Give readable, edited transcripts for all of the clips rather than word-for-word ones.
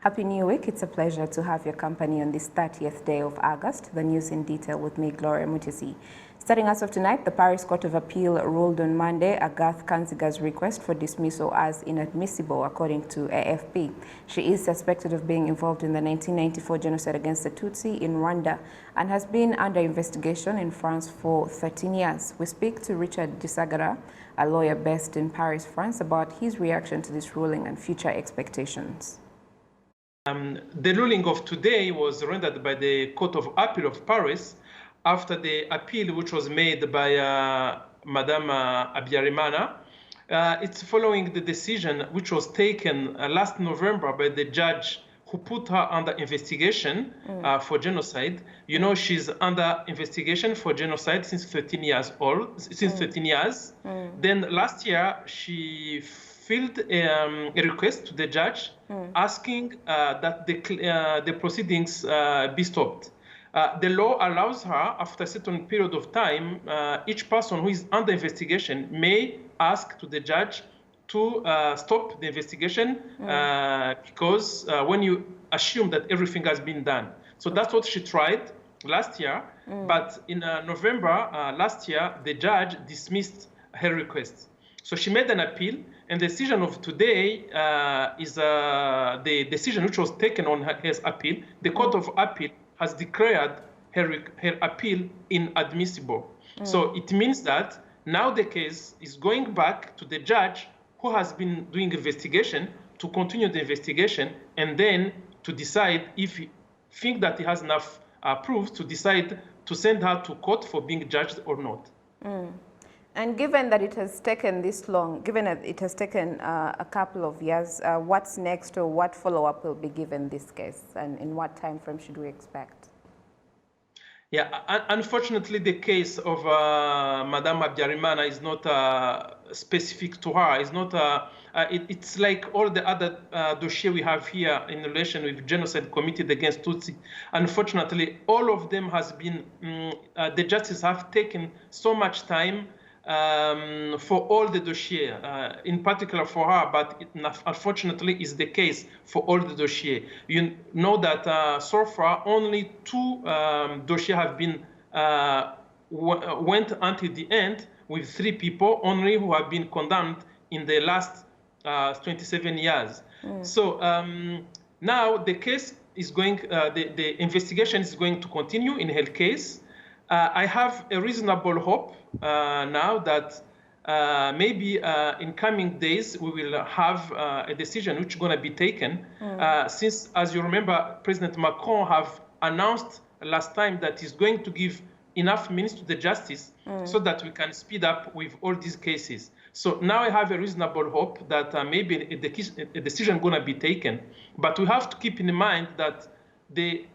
Happy New Week. It's a pleasure to have your company on this 30th day of August. The news in detail with me, Gloria Mutisi. Starting us off tonight, the Paris Court of Appeal ruled on Monday Agathe Kanziga's request for dismissal as inadmissible, according to AFP. She is suspected of being involved in the 1994 genocide against the Tutsi in Rwanda and has been under investigation in France for 13 years. We speak to Richard Gisagara, a lawyer based in Paris, France, about his reaction to this ruling and future expectations. The ruling of today was rendered by the Court of Appeal of Paris after the appeal which was made by Madame Habyarimana. It's following the decision which was taken last November by the judge who put her under investigation for genocide. You know, she's under investigation for genocide since 13 years old, since 13 years. Then last year, she filed a request to the judge asking that the proceedings be stopped. The law allows her, after a certain period of time, each person who is under investigation may ask to the judge to stop the investigation because when you assume that everything has been done. So that's what she tried last year. But in November last year, the judge dismissed her request. So she made an appeal, and the decision of today is the decision which was taken on her appeal. The Court of Appeal has declared her appeal inadmissible. So it means that now the case is going back to the judge who has been doing investigation to continue the investigation and then to decide if he thinks that he has enough proof to decide to send her to court for being judged or not. And given that it has taken this long, given that it has taken a couple of years, what's next or what follow-up will be given this case, and in what time frame should we expect? Yeah, unfortunately, the case of Madame Habyarimana is not specific to her. It's not. It's like all the other dossiers we have here in relation with genocide committed against Tutsi. Unfortunately, all of them has been. The justices have taken so much time for all the dossier, in particular for her, but it unfortunately is the case for all the dossier. You know that so far only 2 dossiers have been went until the end, with 3 people only who have been condemned in the last 27 years. So now the case is going, the investigation is going to continue in her case. I have a reasonable hope now that maybe in coming days we will have a decision which is going to be taken. Since, as you remember, President Macron have announced last time that he's going to give enough minutes to the justice so that we can speed up with all these cases. So now I have a reasonable hope that maybe a decision is going to be taken. But we have to keep in mind that the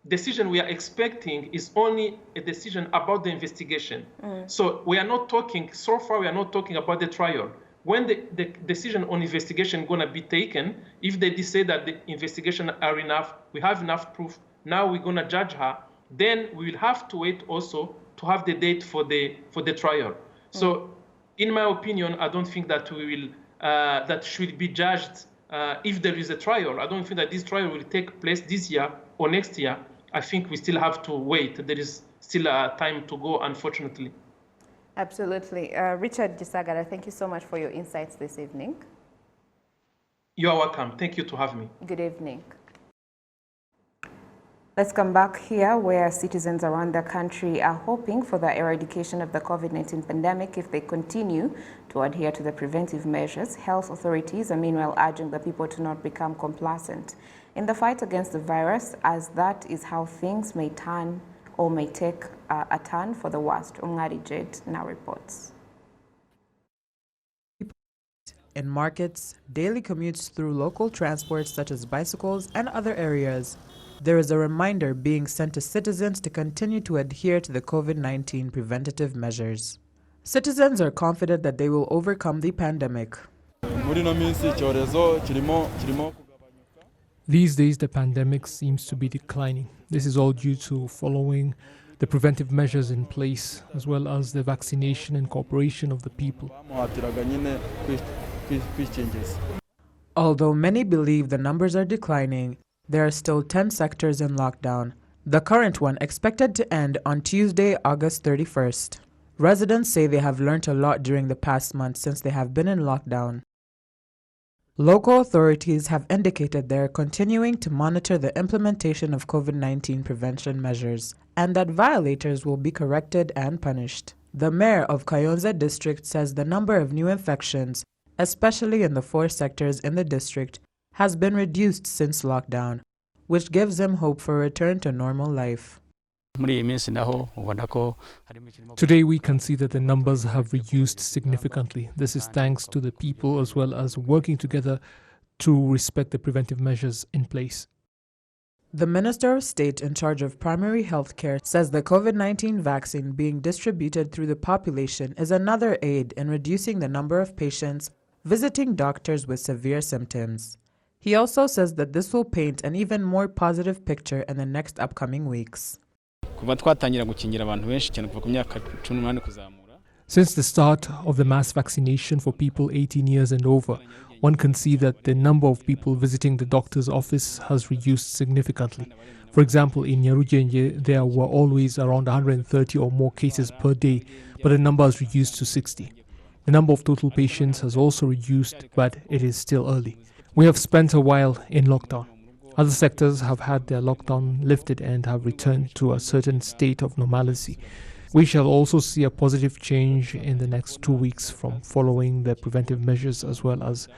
decision we are expecting is only a decision about the investigation. So we are not talking, so far we are not talking about the trial. When the decision on investigation is going to be taken, if they decide that the investigation are enough, we have enough proof, now we're going to judge her, then we will have to wait also to have the date for the trial. So in my opinion, I don't think that we will, that should be judged if there is a trial. I don't think that this trial will take place this year or next year. I think we still have to wait. There is still time to go, unfortunately. Absolutely. Richard Gisagara, thank you so much for your insights this evening. You are welcome. Thank you to have me. Good evening. Let's come back here, where citizens around the country are hoping for the eradication of the COVID-19 pandemic if they continue to adhere to the preventive measures. Health authorities are meanwhile urging the people to not become complacent in the fight against the virus, as that is how things may turn or may take a turn for the worst. Ungari Jade now reports. In markets, daily commutes through local transports such as bicycles and other areas, there is a reminder being sent to citizens to continue to adhere to the COVID-19 preventative measures. Citizens are confident that they will overcome the pandemic. These days, the pandemic seems to be declining. This is all due to following the preventive measures in place, as well as the vaccination and cooperation of the people. Although many believe the numbers are declining, there are still 10 sectors in lockdown. The current one expected to end on Tuesday, August 31st. Residents say they have learned a lot during the past month since they have been in lockdown. Local authorities have indicated they are continuing to monitor the implementation of COVID-19 prevention measures and that violators will be corrected and punished. The mayor of Kayonza district says the number of new infections, especially in the 4 sectors in the district, has been reduced since lockdown, which gives him hope for a return to normal life. Today we can see that the numbers have reduced significantly. This is thanks to the people as well as working together to respect the preventive measures in place. The Minister of State in charge of primary health care says the COVID-19 vaccine being distributed through the population is another aid in reducing the number of patients visiting doctors with severe symptoms. He also says that this will paint an even more positive picture in the next upcoming weeks. Since the start of the mass vaccination for people 18 years and over, one can see that the number of people visiting the doctor's office has reduced significantly. For example, in Nyarugenge, there were always around 130 or more cases per day, but the number has reduced to 60. The number of total patients has also reduced, but it is still early. We have spent a while in lockdown. Other sectors have had their lockdown lifted and have returned to a certain state of normalcy. We shall also see a positive change in the next 2 weeks from following the preventive measures as well as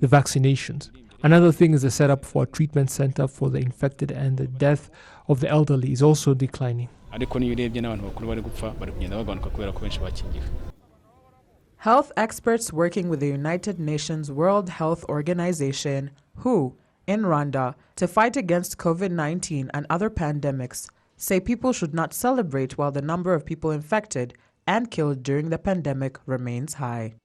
the vaccinations. Another thing is the setup for a treatment center for the infected, and the death of the elderly is also declining. Health experts working with the United Nations World Health Organization, WHO, in Rwanda, to fight against COVID-19 and other pandemics, say people should not celebrate while the number of people infected and killed during the pandemic remains high.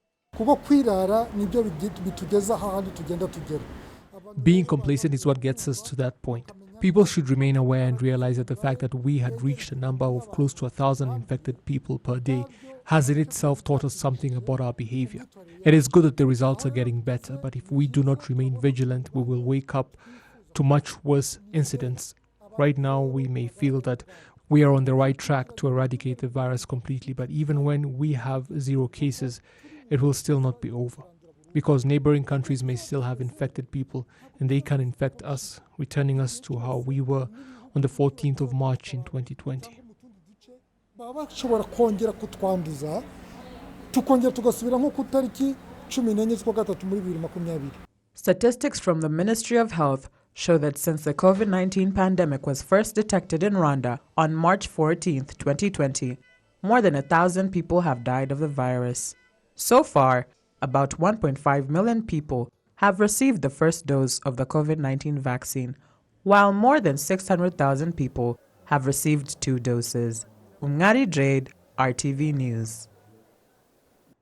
Being complacent is what gets us to that point. People should remain aware and realize that the fact that we had reached a number of close to 1,000 infected people per day has in itself taught us something about our behavior. It is good that the results are getting better, but if we do not remain vigilant, we will wake up to much worse incidents. Right now, we may feel that we are on the right track to eradicate the virus completely, but even when we have 0 cases, it will still not be over, because neighboring countries may still have infected people and they can infect us, returning us to how we were on the 14th of March in 2020. Statistics from the Ministry of Health show that since the COVID-19 pandemic was first detected in Rwanda on March 14, 2020, more than 1,000 people have died of the virus. So far, about 1.5 million people have received the first dose of the COVID-19 vaccine, while more than 600,000 people have received 2 doses. Ungari Jade, RTV News.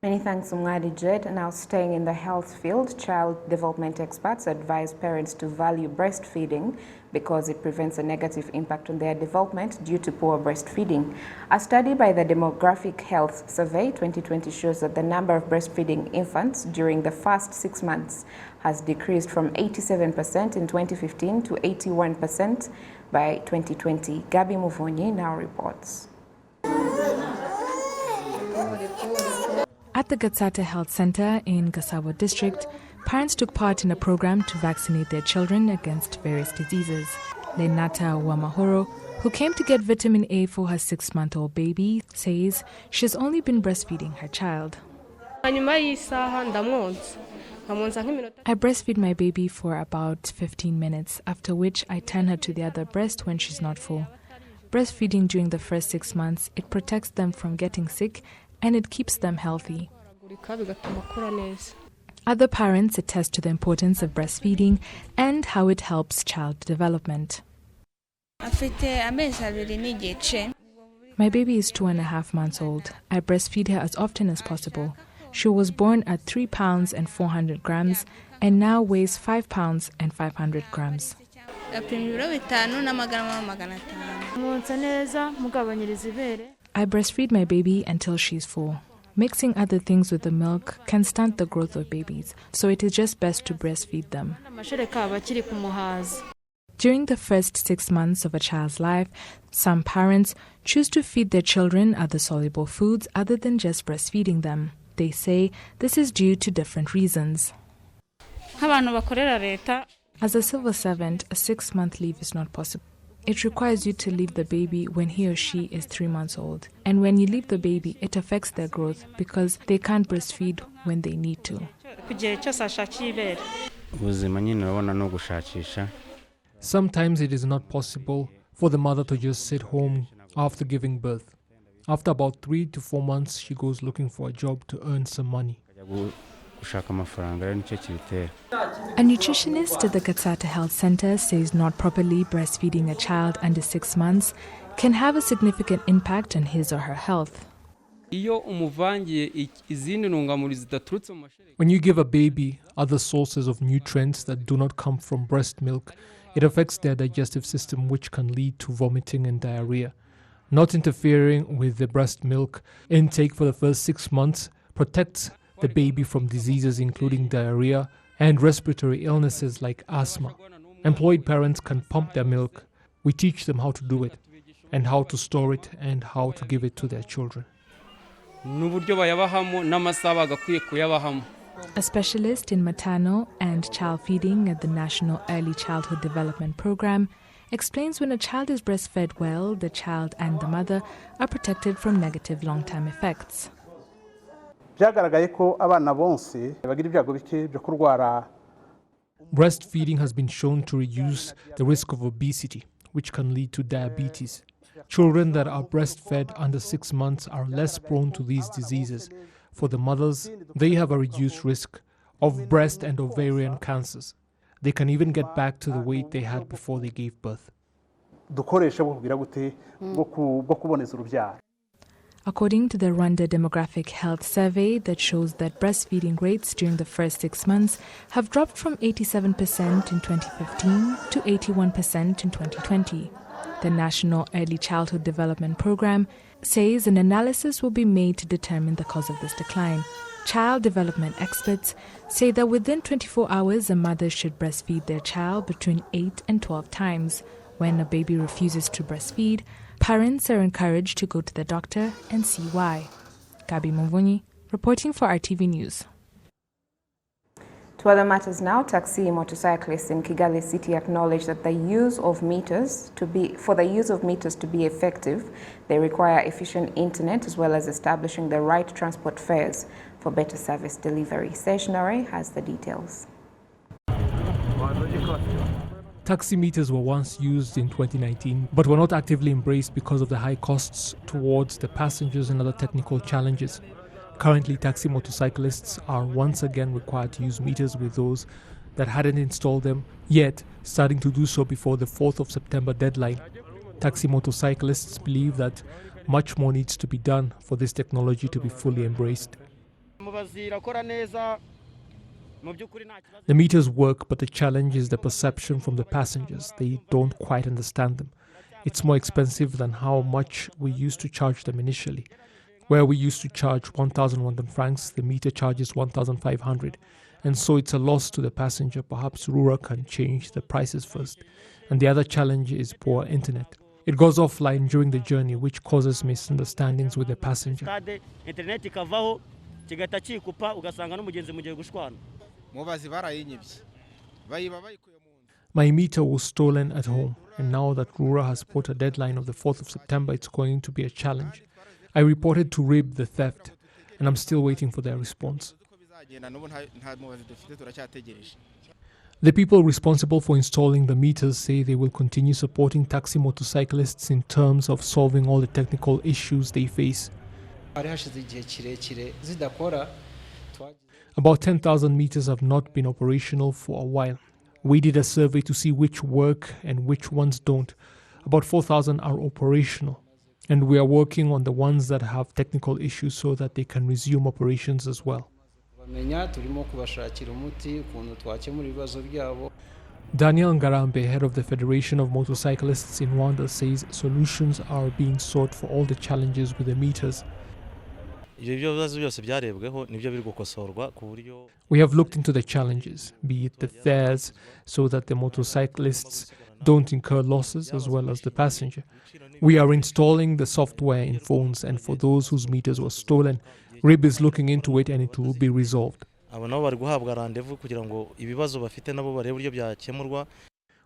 Many thanks, Umwadi Jed. Now staying in the health field, child development experts advise parents to value breastfeeding because it prevents a negative impact on their development due to poor breastfeeding. A study by the Demographic Health Survey 2020 shows that the number of breastfeeding infants during the first 6 months has decreased from 87% in 2015 to 81% by 2020. Gabi Muvonyi now reports. At the Gatsata Health Center in Gasabo District, parents took part in a program to vaccinate their children against various diseases. Lenata Wamahoro, who came to get vitamin A for her 6-month-old baby, says she's only been breastfeeding her child. I breastfeed my baby for about 15 minutes, after which I turn her to the other breast when she's not full. Breastfeeding during the first 6 months, it protects them from getting sick and it keeps them healthy. Other parents attest to the importance of breastfeeding and how it helps child development. My baby is 2.5 months old. I breastfeed her as often as possible. She was born at 3 pounds and 400 grams and now weighs 5 pounds and 500 grams. I breastfeed my baby until she's full. Mixing other things with the milk can stunt the growth of babies, so it is just best to breastfeed them. During the first 6 months of a child's life, some parents choose to feed their children other soluble foods other than just breastfeeding them. They say this is due to different reasons. As a civil servant, a 6-month leave is not possible. It requires you to leave the baby when he or she is 3 months old. And when you leave the baby, it affects their growth because they can't breastfeed when they need to. Sometimes it is not possible for the mother to just sit home after giving birth. After about 3 to 4 months, she goes looking for a job to earn some money. A nutritionist at the Gatsata Health Center says not properly breastfeeding a child under 6 months can have a significant impact on his or her health. When you give a baby other sources of nutrients that do not come from breast milk, it affects their digestive system, which can lead to vomiting and diarrhea. Not interfering with the breast milk intake for the first 6 months protects the baby from diseases including diarrhea and respiratory illnesses like asthma. Employed parents can pump their milk. We teach them how to do it and how to store it and how to give it to their children. A specialist in maternal and child feeding at the National Early Childhood Development Program explains when a child is breastfed well, the child and the mother are protected from negative long-term effects. Breastfeeding has been shown to reduce the risk of obesity, which can lead to diabetes. Children that are breastfed under 6 months are less prone to these diseases. For the mothers, they have a reduced risk of breast and ovarian cancers. They can even get back to the weight they had before they gave birth. According to the Rwanda Demographic Health Survey that shows that breastfeeding rates during the first 6 months have dropped from 87% in 2015 to 81% in 2020. The National Early Childhood Development Program says an analysis will be made to determine the cause of this decline. Child development experts say that within 24 hours, a mother should breastfeed their child between 8 and 12 times. When a baby refuses to breastfeed, parents are encouraged to go to the doctor and see why. Gabi Mvunyi, reporting for RTV News. To other matters now, taxi motorcyclists in Kigali City acknowledge that for the use of meters to be effective, they require efficient internet as well as establishing the right transport fares for better service delivery. Sessionary has the details. Taxi meters were once used in 2019, but were not actively embraced because of the high costs towards the passengers and other technical challenges. Currently, taxi motorcyclists are once again required to use meters with those that hadn't installed them yet, starting to do so before the 4th of September deadline. Taxi motorcyclists believe that much more needs to be done for this technology to be fully embraced. The meters work, but the challenge is the perception from the passengers. They don't quite understand them. It's more expensive than how much we used to charge them initially. Where we used to charge 1,000 Rwandan francs, the meter charges 1,500. And so it's a loss to the passenger. Perhaps Rura can change the prices first. And the other challenge is poor internet. It goes offline during the journey, which causes misunderstandings with the passenger. My meter was stolen at home, and now that Rura has put a deadline of the 4th of September, it's going to be a challenge. I reported to RIB the theft, and I'm still waiting for their response. The people responsible for installing the meters say they will continue supporting taxi motorcyclists in terms of solving all the technical issues they face. About 10,000 meters have not been operational for a while. We did a survey to see which work and which ones don't. About 4,000 are operational, and we are working on the ones that have technical issues so that they can resume operations as well. Daniel Ngarambe, head of the Federation of Motorcyclists in Rwanda, says solutions are being sought for all the challenges with the meters. We have looked into the challenges, be it the fares, so that the motorcyclists don't incur losses as well as the passenger. We are installing the software in phones, and for those whose meters were stolen, RIB is looking into it and it will be resolved.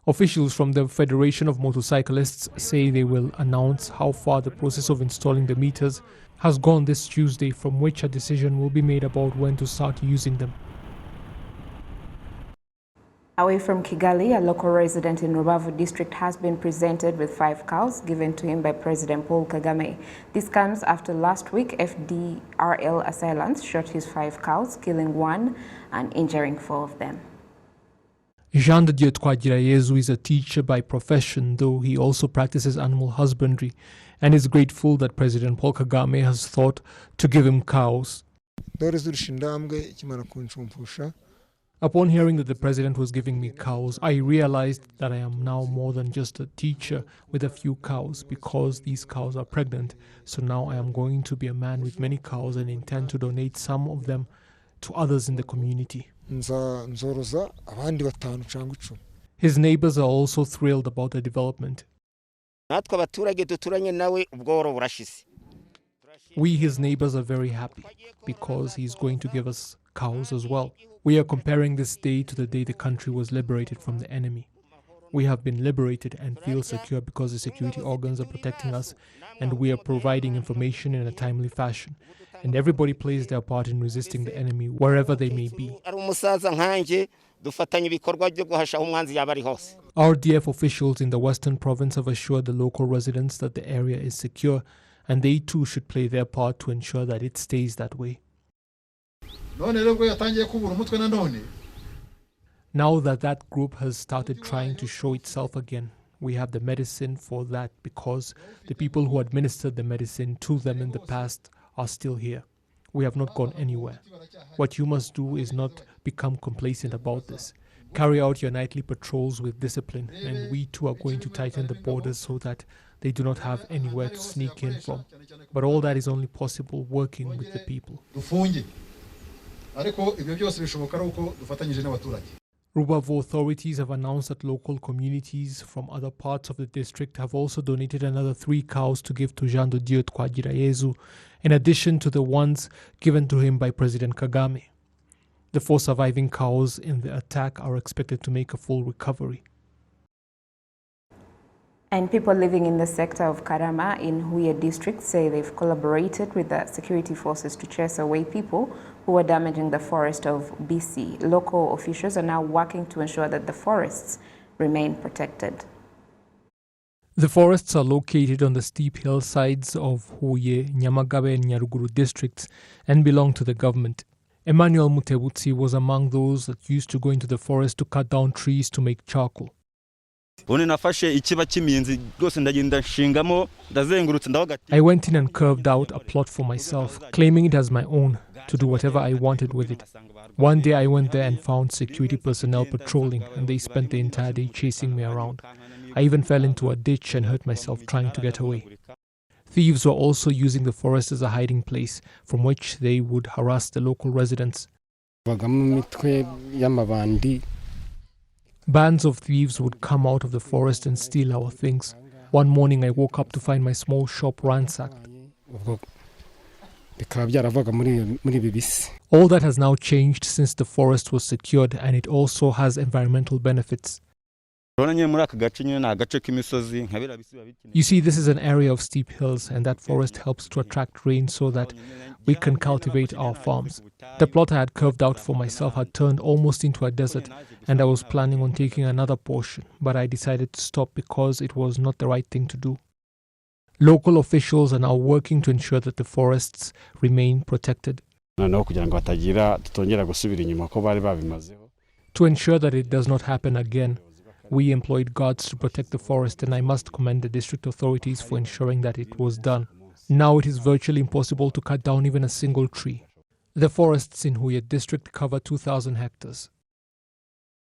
Officials from the Federation of Motorcyclists say they will announce how far the process of installing the meters has gone this Tuesday, from which a decision will be made about when to start using them. Away from Kigali, a local resident in Rubavu district has been presented with 5 cows given to him by President Paul Kagame. This comes after last week FDRL assailants shot his 5 cows, killing 1 and injuring 4 of them. Jean de Dieu Twagirayezu is a teacher by profession, though he also practices animal husbandry, and is grateful that President Paul Kagame has thought to give him cows. Upon hearing that the president was giving me cows, I realized that I am now more than just a teacher with a few cows, because these cows are pregnant. So now I am going to be a man with many cows and intend to donate some of them to others in the community. His neighbors are also thrilled about the development. We, his neighbors, are very happy because he's going to give us cows as well. We are comparing this day to the day the country was liberated from the enemy. We have been liberated and feel secure because the security organs are protecting us, and we are providing information in a timely fashion. And everybody plays their part in resisting the enemy wherever they may be. RDF officials in the Western Province have assured the local residents that the area is secure, and they too should play their part to ensure that it stays that way. Now that that group has started trying to show itself again, we have the medicine for that, because the people who administered the medicine to them in the past are still here. We have not gone anywhere. What you must do is not become complacent about this. Carry out your nightly patrols with discipline, and we too are going to tighten the borders so that they do not have anywhere to sneak in from. But all that is only possible working with the people. Rubavu authorities have announced that local communities from other parts of the district have also donated another 3 cows to give to Jean de Dieu Twagirayezu, in addition to the ones given to him by President Kagame. The 4 surviving cows in the attack are expected to make a full recovery. And people living in the sector of Karama in Huye district say they've collaborated with the security forces to chase away people who are damaging the forest of BC. Local officials are now working to ensure that the forests remain protected. The forests are located on the steep hillsides of Huye, Nyamagabe and Nyaruguru districts and belong to the government. Emmanuel Mutebutsi was among those that used to go into the forest to cut down trees to make charcoal. I went in and carved out a plot for myself, claiming it as my own, to do whatever I wanted with it. One day I went there and found security personnel patrolling, and they spent the entire day chasing me around. I even fell into a ditch and hurt myself trying to get away. Thieves were also using the forest as a hiding place from which they would harass the local residents. Bands of thieves would come out of the forest and steal our things. One morning I woke up to find my small shop ransacked. All that has now changed since the forest was secured, and it also has environmental benefits. You see, this is an area of steep hills, and that forest helps to attract rain so that we can cultivate our farms. The plot I had carved out for myself had turned almost into a desert, and I was planning on taking another portion, but I decided to stop because it was not the right thing to do. Local officials are now working to ensure that the forests remain protected. To ensure that it does not happen again, we employed guards to protect the forest, and I must commend the district authorities for ensuring that it was done. Now it is virtually impossible to cut down even a single tree. The forests in Huye district cover 2,000 hectares.